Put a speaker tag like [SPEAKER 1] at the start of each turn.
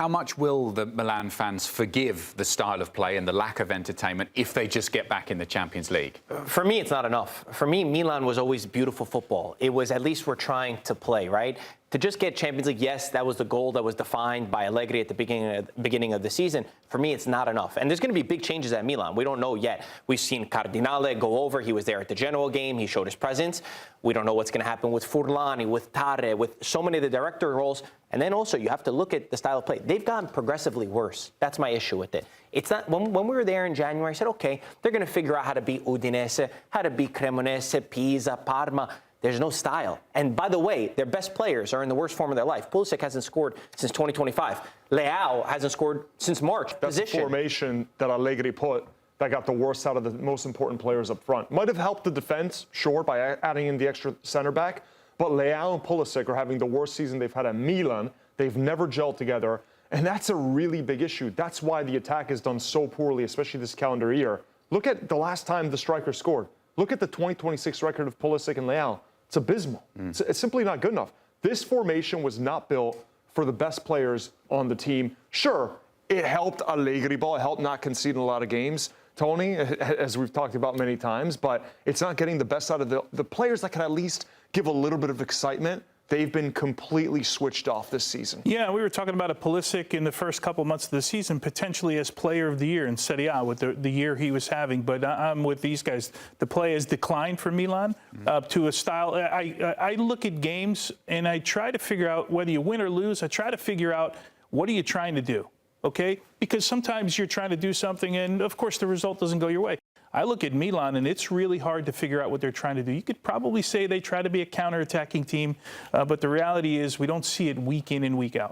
[SPEAKER 1] How much will the Milan fans forgive the style of play and the lack of entertainment if they just get back in the Champions League?
[SPEAKER 2] For me, it's not enough. For me, Milan was always beautiful football. It was at least we're trying to play, right? To just get Champions League, yes, that was the goal that was defined by Allegri at the beginning of the season. For me, it's not enough. And there's going to be big changes at Milan. We don't know yet. We've seen Cardinale go over. He was there at the Genoa game. He showed his presence. We don't know what's going to happen with Furlani, with Tare, with so many of the director roles. And then also, you have to look at the style of play. They've gotten progressively worse. That's my issue with it. It's not when we were there in January, I said, okay, they're going to figure out how to beat Udinese, how to beat Cremonese, Pisa, Parma. There's no style. And by the way, their best players are in the worst form of their life. Pulisic hasn't scored since 2025. Leao hasn't scored since March.
[SPEAKER 3] That's the formation that Allegri put that got the worst out of the most important players up front. Might have helped the defense, sure, by adding in the extra center back. But Leao and Pulisic are having the worst season they've had at Milan. They've never gelled together. And that's a really big issue. That's why the attack is done so poorly, especially this calendar year. Look at the last time the striker scored. Look at the 2026 record of Pulisic and Leao. It's abysmal. It's simply not good enough. This formation was not built for the best players on the team. Sure, it helped Allegri ball. It helped not conceding a lot of games, Tony, as we've talked about many times. But it's not getting the best out of the players that can at least give a little bit of excitement. They've been completely switched off this season.
[SPEAKER 4] Yeah, we were talking about a Pulisic in the first couple months of the season, potentially as player of the year in Serie A with the year he was having. But I'm with these guys. The play has declined for Milan to a style. I look at games and I try to figure out whether you win or lose. I try to figure out what are you trying to do, okay? Because sometimes you're trying to do something and, of course, the result doesn't go your way. I look at Milan, and it's really hard to figure out what they're trying to do. You could probably say they try to be a counter-attacking team, but the reality is we don't see it week in and week out.